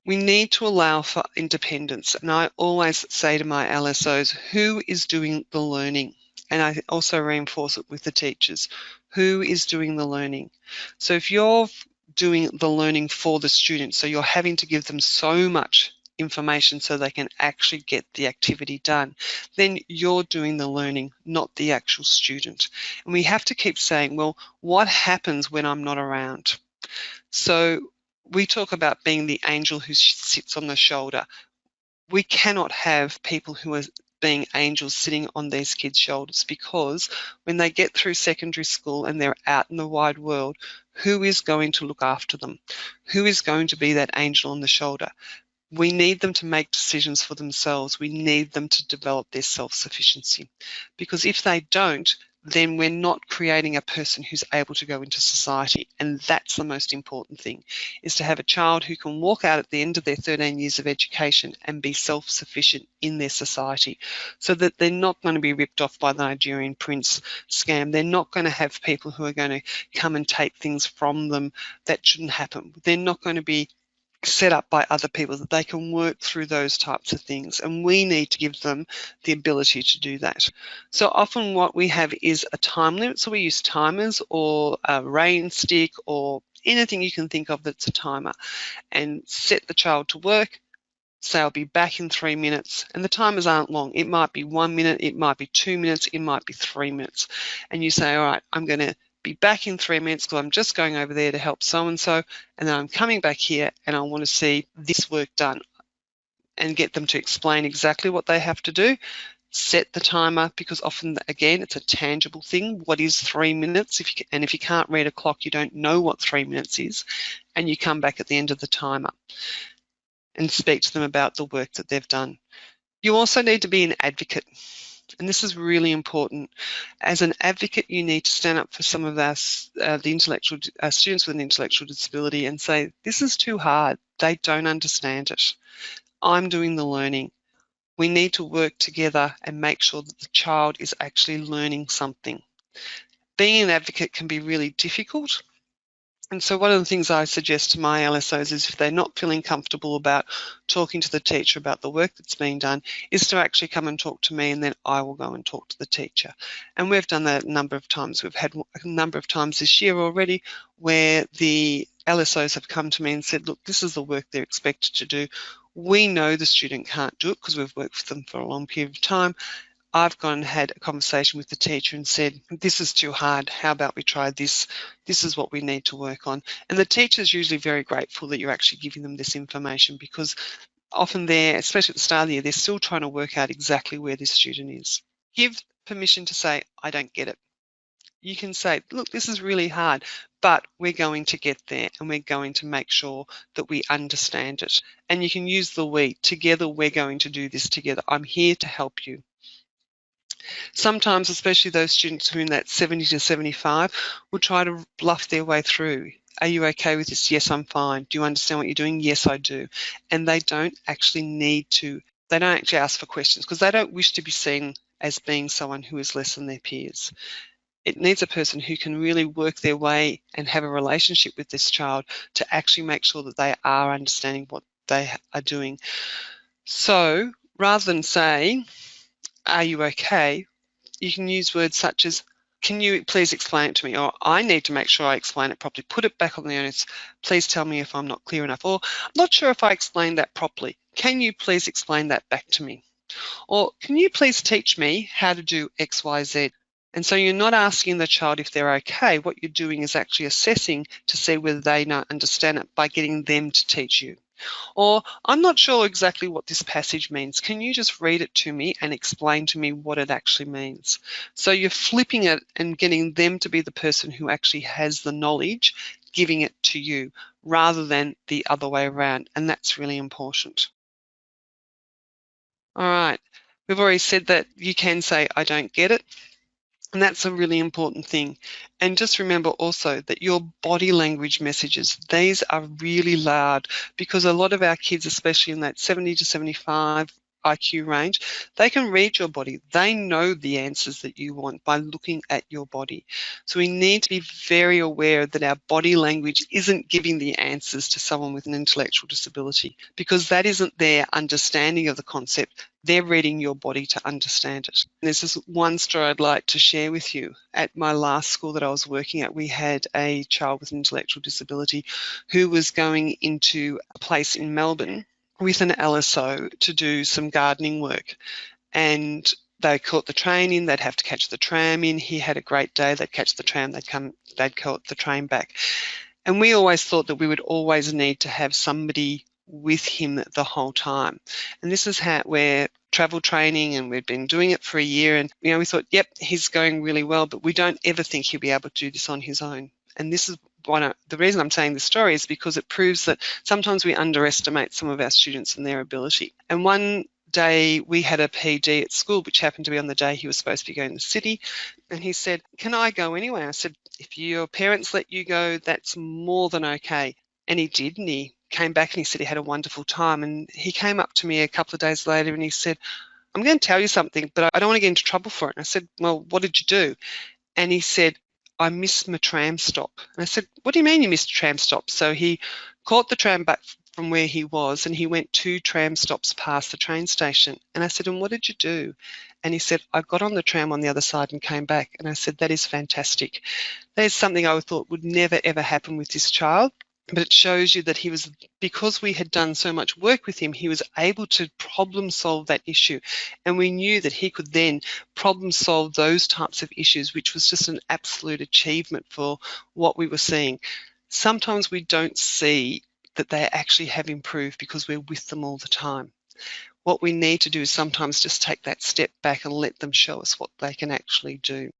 We need to allow for independence. And I always say to my LSOs, who is doing the learning? And I also reinforce it with the teachers. Who is doing the learning? So if you're doing the learning for the students, so you're having to give them so much information so they can actually get the activity done, then you're doing the learning, not the actual student. And we have to keep saying, well, what happens when I'm not around? So we talk about being the angel who sits on the shoulder. We cannot have people who are being angels sitting on these kids' shoulders, because when they get through secondary school and they're out in the wide world, who is going to look after them? Who is going to be that angel on the shoulder? We need them to make decisions for themselves. We need them to develop their self-sufficiency, because if they don't, then we're not creating a person who's able to go into society. And that's the most important thing, is to have a child who can walk out at the end of their 13 years of education and be self-sufficient in their society, so that they're not going to be ripped off by the Nigerian prince scam. They're not going to have people who are going to come and take things from them that shouldn't happen. They're not going to be set up by other people, that they can work through those types of things, and we need to give them the ability to do that. So often what we have is a time limit, so we use timers or a rain stick or anything you can think of that's a timer, and set the child to work. Say I'll be back in 3 minutes, and the timers aren't long. It might be 1 minute, it might be 2 minutes, it might be 3 minutes, and you say, all right, I'm going to be back in 3 minutes because I'm just going over there to help so-and-so, and then I'm coming back here and I want to see this work done, and get them to explain exactly what they have to do. Set the timer, because often, again, it's a tangible thing. What is 3 minutes? If you can't read a clock, you don't know what 3 minutes is, and you come back at the end of the timer and speak to them about the work that they've done. You also need to be an advocate. And this is really important. As an advocate, you need to stand up for some of our students with an intellectual disability and say, this is too hard. They don't understand it. I'm doing the learning. We need to work together and make sure that the child is actually learning something. Being an advocate can be really difficult. And so one of the things I suggest to my LSOs is, if they're not feeling comfortable about talking to the teacher about the work that's being done, is to actually come and talk to me, and then I will go and talk to the teacher. And we've done that a number of times. We've had a number of times this year already where the LSOs have come to me and said, look, this is the work they're expected to do. We know the student can't do it because we've worked with them for a long period of time. I've gone and had a conversation with the teacher and said, this is too hard, how about we try this? This is what we need to work on. And the teacher's usually very grateful that you're actually giving them this information, because often they're, especially at the start of the year, they're still trying to work out exactly where this student is. Give permission to say, I don't get it. You can say, look, this is really hard, but we're going to get there, and we're going to make sure that we understand it. And you can use the we. Together, we're going to do this together. I'm here to help you. Sometimes, especially those students who are in that 70 to 75, will try to bluff their way through. Are you okay with this? Yes, I'm fine. Do you understand what you're doing? Yes, I do. And they don't actually they don't actually ask for questions, because they don't wish to be seen as being someone who is less than their peers. It needs a person who can really work their way and have a relationship with this child to actually make sure that they are understanding what they are doing. So rather than say, are you okay? You can use words such as, can you please explain it to me? Or I need to make sure I explain it properly. Put it back on the onus. Please tell me if I'm not clear enough. Or, I'm not sure if I explained that properly. Can you please explain that back to me? Or, can you please teach me how to do X, Y, Z? And so you're not asking the child if they're okay. What you're doing is actually assessing to see whether they understand it by getting them to teach you. Or, I'm not sure exactly what this passage means. Can you just read it to me and explain to me what it actually means? So you're flipping it and getting them to be the person who actually has the knowledge, giving it to you, rather than the other way around. And that's really important. All right, we've already said that you can say, I don't get it. And that's a really important thing. And just remember also that your body language messages, these are really loud, because a lot of our kids, especially in that 70 to 75 IQ range, they can read your body. They know the answers that you want by looking at your body. So we need to be very aware that our body language isn't giving the answers to someone with an intellectual disability, because that isn't their understanding of the concept. They're reading your body to understand it. And there's this one story I'd like to share with you. At my last school that I was working at, we had a child with an intellectual disability who was going into a place in Melbourne with an LSO to do some gardening work. And they caught the train in, they'd have to catch the tram in. He had a great day, they'd catch the tram, they'd caught the train back. And we always thought that we would always need to have somebody with him the whole time. And this is where travel training, and we'd been doing it for a year, and we thought, yep, he's going really well, but we don't ever think he'll be able to do this on his own. And this is the reason I'm saying this story is because it proves that sometimes we underestimate some of our students and their ability. And one day we had a PD at school, which happened to be on the day he was supposed to be going to the city, and he said, can I go anyway? I said, if your parents let you go, that's more than okay. And he did, and he came back and he said he had a wonderful time. And he came up to me a couple of days later and he said, I'm going to tell you something, but I don't want to get into trouble for it. And I said, well, what did you do? And he said, I missed my tram stop. And I said, what do you mean you missed a tram stop? So he caught the tram back from where he was, and he went 2 tram stops past the train station. And I said, and what did you do? And he said, I got on the tram on the other side and came back. And I said, that is fantastic. That is something I thought would never, ever happen with this child. But it shows you that he was, because we had done so much work with him, he was able to problem solve that issue. And we knew that he could then problem solve those types of issues, which was just an absolute achievement for what we were seeing. Sometimes we don't see that they actually have improved because we're with them all the time. What we need to do is sometimes just take that step back and let them show us what they can actually do.